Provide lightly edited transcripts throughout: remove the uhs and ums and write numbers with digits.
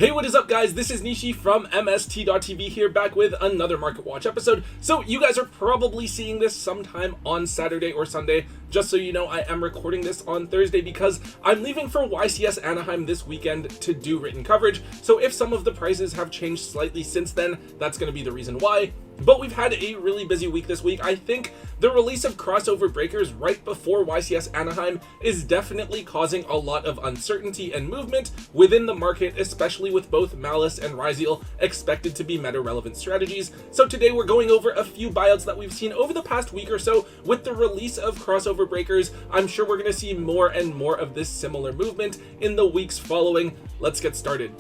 Hey, what is up guys? This is Nishi from MST.TV here, back with another Market Watch episode. So you guys are probably seeing this sometime on Saturday or Sunday. Just so you know, I am recording this on Thursday because I'm leaving for YCS Anaheim this weekend to do written coverage. So if some of the prices have changed slightly since then, that's going to be the reason why. But we've had a really busy week this week. I think the release of crossover breakers right before YCS Anaheim is definitely causing a lot of uncertainty and movement within the market, especially with both Malice and Ryzeal expected to be meta-relevant strategies. So today we're going over a few buyouts that we've seen over the past week or so. With the release of crossover breakers, I'm sure we're going to see more and more of this similar movement in the weeks following. Let's get started.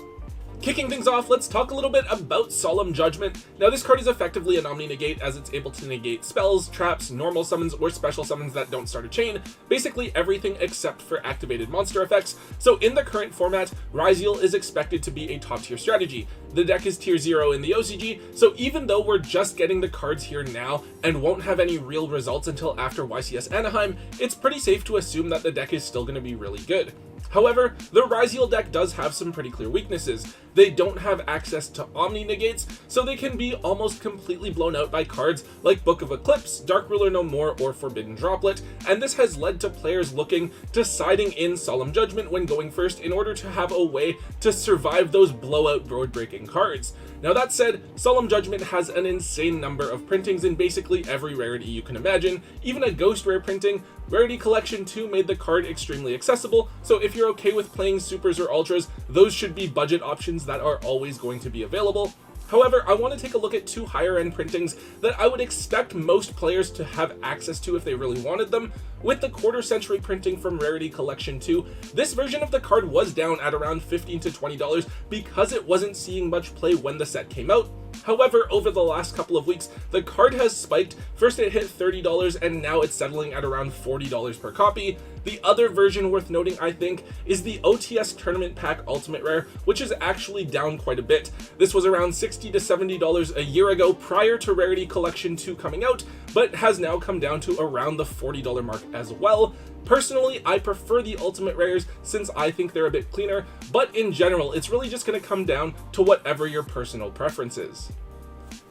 Kicking things off, let's talk a little bit about Solemn Judgment. Now this card is effectively an Omni-Negate, as it's able to negate spells, traps, normal summons, or special summons that don't start a chain, basically everything except for activated monster effects. So in the current format, Ryzeal is expected to be a top tier strategy. The deck is tier 0 in the OCG, so even though we're just getting the cards here now and won't have any real results until after YCS Anaheim, it's pretty safe to assume that the deck is still going to be really good. However, the Ryzeal deck does have some pretty clear weaknesses. They don't have access to Omni-Negates, so they can be almost completely blown out by cards like Book of Eclipse, Dark Ruler No More, or Forbidden Droplet, and this has led to players looking to siding in Solemn Judgment when going first in order to have a way to survive those blowout board-breaking cards. Now that said, Solemn Judgment has an insane number of printings in basically every rarity you can imagine, even a Ghost Rare printing. Rarity Collection 2 made the card extremely accessible, so if you're okay with playing Supers or Ultras, those should be budget options that are always going to be available. However, I want to take a look at two higher end printings that I would expect most players to have access to if they really wanted them. With the Quarter Century printing from Rarity Collection 2, this version of the card was down at around $15 to $20 because it wasn't seeing much play when the set came out. However, over the last couple of weeks, the card has spiked. First it hit $30 and now it's settling at around $40 per copy. The other version worth noting, I think, is the OTS Tournament Pack Ultimate Rare, which is actually down quite a bit. This was around $60 to $70 a year ago prior to Rarity Collection 2 coming out, but has now come down to around the $40 mark as well. Personally, I prefer the Ultimate Rares since I think they're a bit cleaner, but in general, it's really just going to come down to whatever your personal preference is.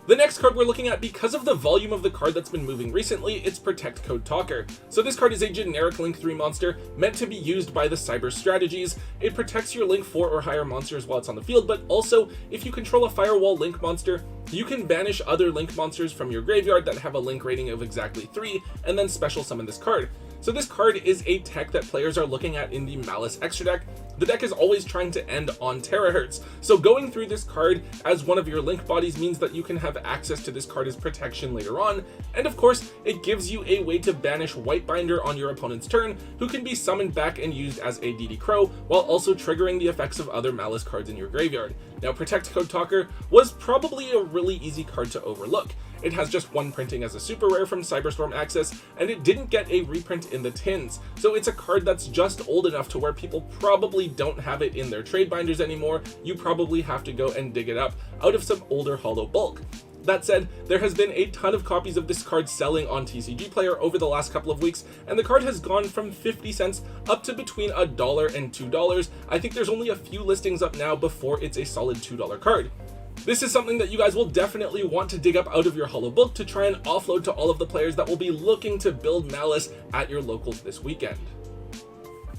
The next card we're looking at, because of the volume of the card that's been moving recently, it's Protect Code Talker. So this card is a generic Link 3 monster meant to be used by the Cyber strategies. It protects your Link 4 or higher monsters while it's on the field, but also if you control a Firewall Link monster, you can banish other Link monsters from your graveyard that have a Link rating of exactly 3 and then special summon this card. So this card is a tech that players are looking at in the Malice extra deck. The deck is always trying to end on Terahertz, so going through this card as one of your Link bodies means that you can have access to this card as protection later on, and of course, it gives you a way to banish Whitebinder on your opponent's turn, who can be summoned back and used as a DD Crow, while also triggering the effects of other Malice cards in your graveyard. Now, Protect Code Talker was probably a really easy card to overlook. It has just one printing as a super rare from Cyberstorm Access, and it didn't get a reprint in the tins, so it's a card that's just old enough to where people probably don't have it in their trade binders anymore. You probably have to go and dig it up out of some older holo bulk. That said, there has been a ton of copies of this card selling on TCG Player over the last couple of weeks, and the card has gone from 50 cents up to between $1 and $2. I think there's only a few listings up now before it's a solid $2 card. This is something that you guys will definitely want to dig up out of your holo book to try and offload to all of the players that will be looking to build Malice at your locals this weekend.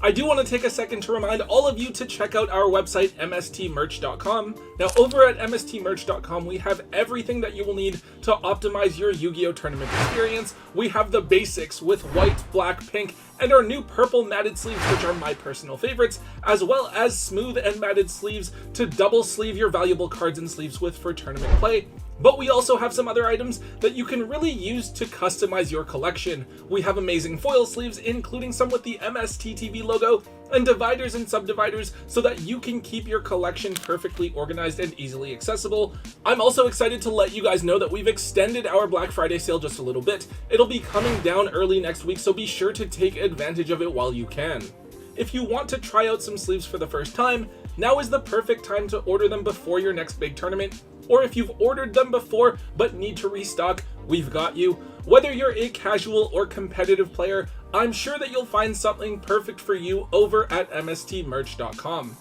I do want to take a second to remind all of you to check out our website, MSTmerch.com. Now, over at MSTmerch.com, we have everything that you will need to optimize your Yu-Gi-Oh! Tournament experience. We have the basics with white, black, pink, and our new purple matted sleeves, which are my personal favorites, as well as smooth and matted sleeves to double sleeve your valuable cards and sleeves with for tournament play. But we also have some other items that you can really use to customize your collection. We have amazing foil sleeves, including some with the MST.TV logo, and dividers and subdividers so that you can keep your collection perfectly organized and easily accessible. I'm also excited to let you guys know that we've extended our Black Friday sale just a little bit. It'll be coming down early next week, so be sure to take advantage of it while you can. If you want to try out some sleeves for the first time, now is the perfect time to order them before your next big tournament. Or if you've ordered them before but need to restock, we've got you. Whether you're a casual or competitive player, I'm sure that you'll find something perfect for you over at MSTmerch.com.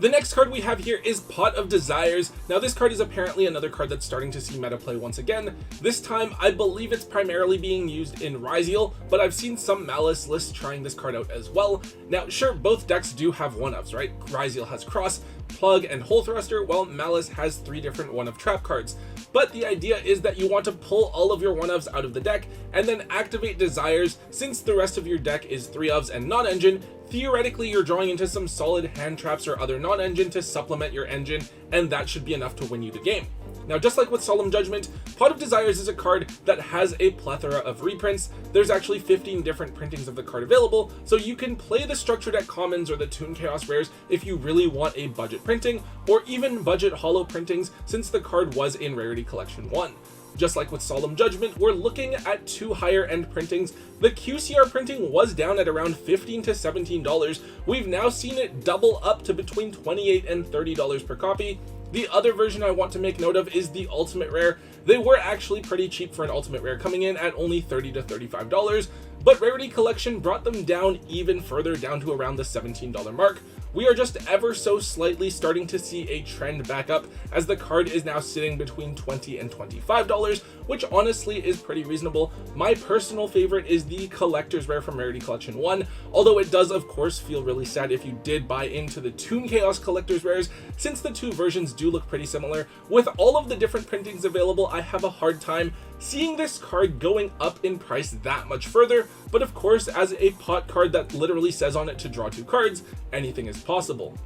The next card we have here is Pot of Desires. Now this card is apparently another card that's starting to see meta play once again. This time I believe it's primarily being used in Yugioh, but I've seen some Malice lists trying this card out as well. Now sure, both decks do have 1-ofs, right? Yugioh has Cross, Plug, and Hole Thruster, while Malice has 3 different 1-of trap cards. But the idea is that you want to pull all of your 1-ofs out of the deck and then activate Desires. Since the rest of your deck is 3-ofs and non-engine, theoretically you're drawing into some solid hand traps or other non-engine to supplement your engine, and that should be enough to win you the game. Now just like with Solemn Judgment, Pot of Desires is a card that has a plethora of reprints. There's actually 15 different printings of the card available, so you can play the Structure Deck Commons or the Toon Chaos Rares if you really want a budget printing, or even budget holo printings since the card was in Rarity Collection 1. Just like with Solemn Judgment, we're looking at 2 higher end printings. The QCR printing was down at around $15 to $17. We've now seen it double up to between $28 and $30 per copy. The other version I want to make note of is the Ultimate Rare. They were actually pretty cheap for an Ultimate Rare, coming in at only $30 to $35, but Rarity Collection brought them down even further, down to around the $17 mark. We are just ever so slightly starting to see a trend back up, as the card is now sitting between $20 and $25, which honestly is pretty reasonable. My personal favorite is the Collector's Rare from Rarity Collection 1, although it does of course feel really sad if you did buy into the Toon Chaos Collector's Rares, since the 2 versions do look pretty similar. With all of the different printings available, I have a hard time seeing this card going up in price that much further, but of course as a pot card that literally says on it to draw 2 cards, anything is possible.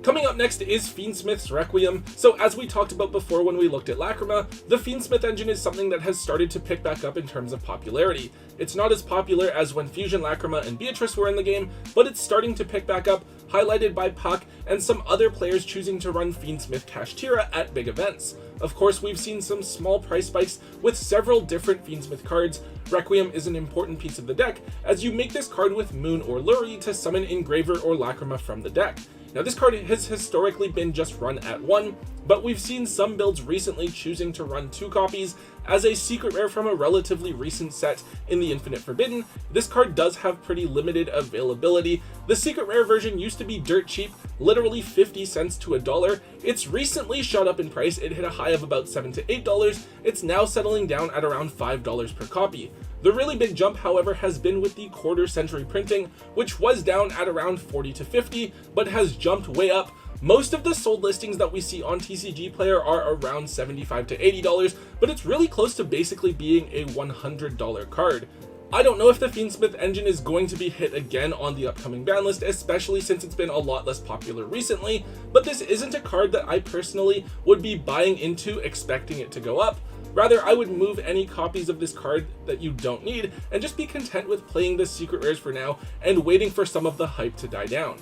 Coming up next is Fiendsmith's Requiem. So as we talked about before when we looked at Lacrima, the Fiendsmith engine is something that has started to pick back up in terms of popularity. It's not as popular as when Fusion, Lacrima, and Beatrice were in the game, but it's starting to pick back up, highlighted by Puck and some other players choosing to run Fiendsmith Kashtira at big events. Of course, we've seen some small price spikes with several different Fiendsmith cards. Requiem is an important piece of the deck, as you make this card with Moon or Lurie to summon Engraver or Lacrima from the deck. Now this card has historically been just run at 1, but we've seen some builds recently choosing to run 2 copies. As a secret rare from a relatively recent set in the Infinite Forbidden, this card does have pretty limited availability. The secret rare version used to be dirt cheap, literally 50 cents to $1. It's recently shot up in price. It hit a high of about $7 to $8. It's now settling down at around $5 per copy. The really big jump, however, has been with the quarter century printing, which was down at around 40 to 50, but has jumped way up. Most of the sold listings that we see on TCG Player are around $75 to $80, but it's really close to basically being a $100 card. I don't know if the Fiendsmith engine is going to be hit again on the upcoming ban list, especially since it's been a lot less popular recently, but this isn't a card that I personally would be buying into expecting it to go up. Rather, I would move any copies of this card that you don't need and just be content with playing the secret rares for now and waiting for some of the hype to die down.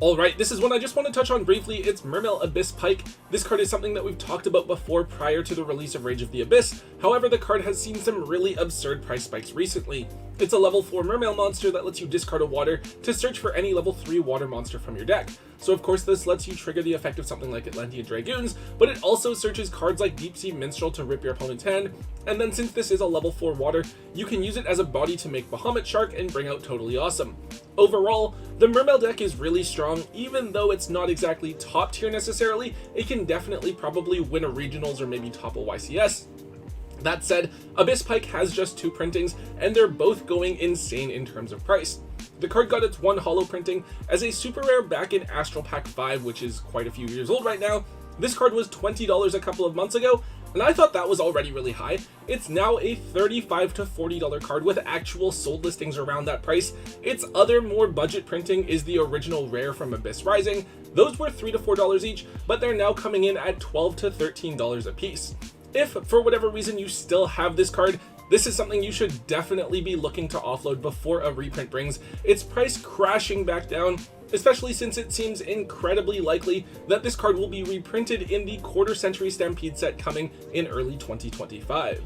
Alright, this is one I just want to touch on briefly. It's Mermail Abyss Pike. This card is something that we've talked about before prior to the release of Rage of the Abyss. However, the card has seen some really absurd price spikes recently. It's a level 4 Mermail monster that lets you discard a water to search for any level 3 water monster from your deck. So of course this lets you trigger the effect of something like Atlantean Dragoons, but it also searches cards like Deep Sea Minstrel to rip your opponent's hand, and then since this is a level 4 water, you can use it as a body to make Bahamut Shark and bring out Totally Awesome. Overall, the Mermail deck is really strong. Even though it's not exactly top tier necessarily, it can definitely probably win a regionals or maybe topple YCS. That said, Abyss Pike has just 2 printings, and they're both going insane in terms of price. The card got its 1 holo printing as a super rare back in Astral Pack 5, which is quite a few years old right now. This card was $20 a couple of months ago, and I thought that was already really high. It's now a $35 to $40 card with actual sold listings around that price. Its other more budget printing is the original rare from Abyss Rising. Those were $3 to $4 each, but they're now coming in at $12 to $13 a piece. If, for whatever reason, you still have this card, this is something you should definitely be looking to offload before a reprint brings its price crashing back down, especially since it seems incredibly likely that this card will be reprinted in the Quarter Century Stampede set coming in early 2025.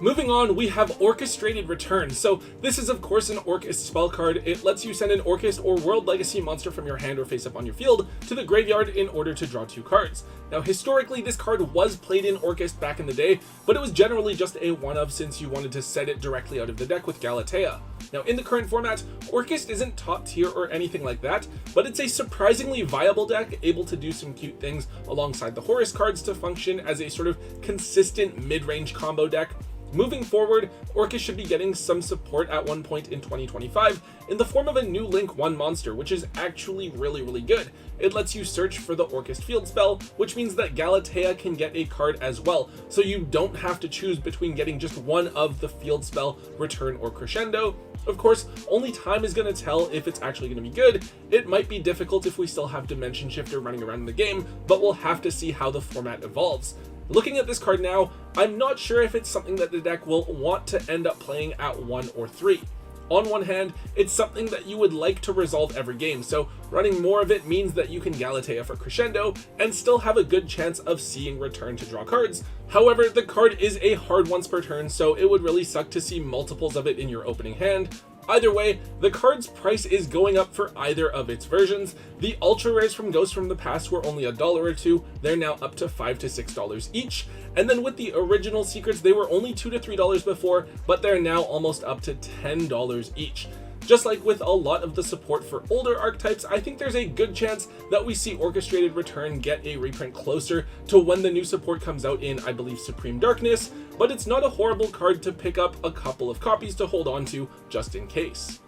Moving on, we have Orchestrated Return. So this is of course an Orcust spell card. It lets you send an Orcust or World Legacy monster from your hand or face up on your field to the graveyard in order to draw 2 cards. Now historically this card was played in Orcust back in the day, but it was generally just a one-of since you wanted to set it directly out of the deck with Galatea. Now in the current format, Orcust isn't top tier or anything like that, but it's a surprisingly viable deck, able to do some cute things alongside the Horus cards to function as a sort of consistent mid-range combo deck. Moving forward, Orcust should be getting some support at one point in 2025 in the form of a new Link 1 monster, which is actually really good. It lets you search for the Orcust field spell, which means that Galatea can get a card as well, so you don't have to choose between getting just one of the field spell, Return or Crescendo. Of course, only time is going to tell if it's actually going to be good. It might be difficult if we still have Dimension Shifter running around in the game, but we'll have to see how the format evolves. Looking at this card now, I'm not sure if it's something that the deck will want to end up playing at 1 or 3. On one hand, it's something that you would like to resolve every game, so running more of it means that you can Galatea for Crescendo and still have a good chance of seeing Return to draw cards. However, the card is a hard once per turn, so it would really suck to see multiples of it in your opening hand. Either way, the card's price is going up for either of its versions. The ultra rares from Ghosts from the Past were only $1 or $2, they're now up to $5 to $6 each. And then with the original secrets, they were only $2 to $3 before, but they're now almost up to $10 each. Just like with a lot of the support for older archetypes, I think there's a good chance that we see Orchestrated Return get a reprint closer to when the new support comes out in, I believe, Supreme Darkness, but it's not a horrible card to pick up a couple of copies to hold on to just in case.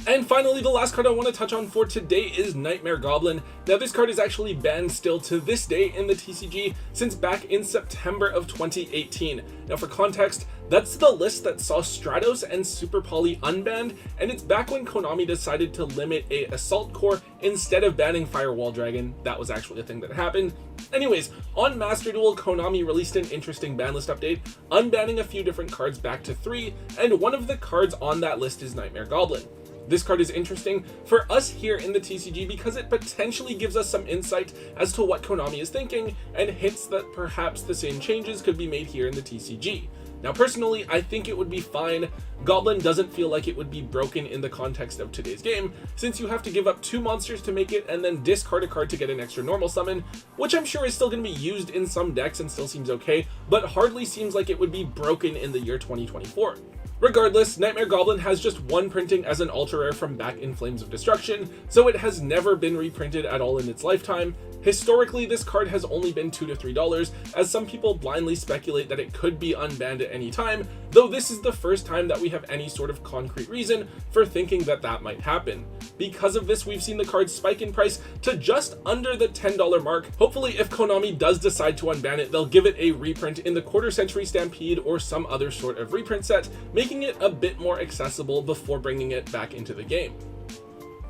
And finally, the last card I want to touch on for today is Nightmare Goblin. Now this card is actually banned still to this day in the TCG since back in September of 2018. Now for context, that's the list that saw Stratos and Super Poly unbanned, and it's back when Konami decided to limit a Assault Core instead of banning Firewall Dragon. That was actually a thing that happened. Anyways, on Master Duel, Konami released an interesting ban list update, unbanning a few different cards back to 3, and one of the cards on that list is Nightmare Goblin. This card is interesting for us here in the TCG because it potentially gives us some insight as to what Konami is thinking and hints that perhaps the same changes could be made here in the TCG. Now personally, I think it would be fine. Goblin doesn't feel like it would be broken in the context of today's game, since you have to give up 2 monsters to make it and then discard a card to get an extra normal summon, which I'm sure is still going to be used in some decks and still seems okay, but hardly seems like it would be broken in the year 2024. Regardless, Nightmare Goblin has just one printing as an ultra rare from back in Flames of Destruction, so it has never been reprinted at all in its lifetime. Historically, this card has only been $2 to $3, as some people blindly speculate that it could be unbanned at any time, though this is the first time that we have any sort of concrete reason for thinking that that might happen. Because of this, we've seen the card spike in price to just under the $10 mark. Hopefully, if Konami does decide to unban it, they'll give it a reprint in the Quarter Century Stampede or some other sort of reprint set, making it a bit more accessible before bringing it back into the game.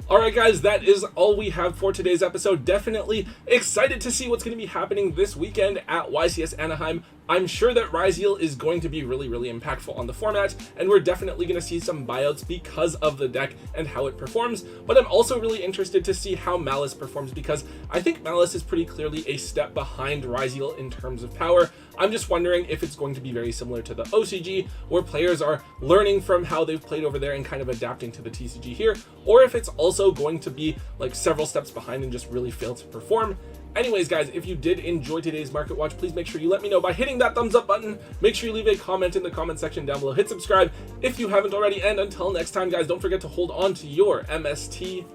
Alright guys, that is all we have for today's episode. Definitely excited to see what's going to be happening this weekend at YCS Anaheim. I'm sure that Ryziel is going to be really impactful on the format, and we're definitely going to see some buyouts because of the deck and how it performs, but I'm also really interested to see how Malice performs because I think Malice is pretty clearly a step behind Ryziel in terms of power. I'm just wondering if it's going to be very similar to the OCG, where players are learning from how they've played over there and kind of adapting to the TCG here, or if it's also going to be like several steps behind and just really fail to perform. Anyways guys, if you did enjoy today's Market Watch, please make sure you let me know by hitting that thumbs up button. Make sure you leave a comment in the comment section down below. Hit subscribe if you haven't already, and until next time guys, don't forget to hold on to your MST.TV.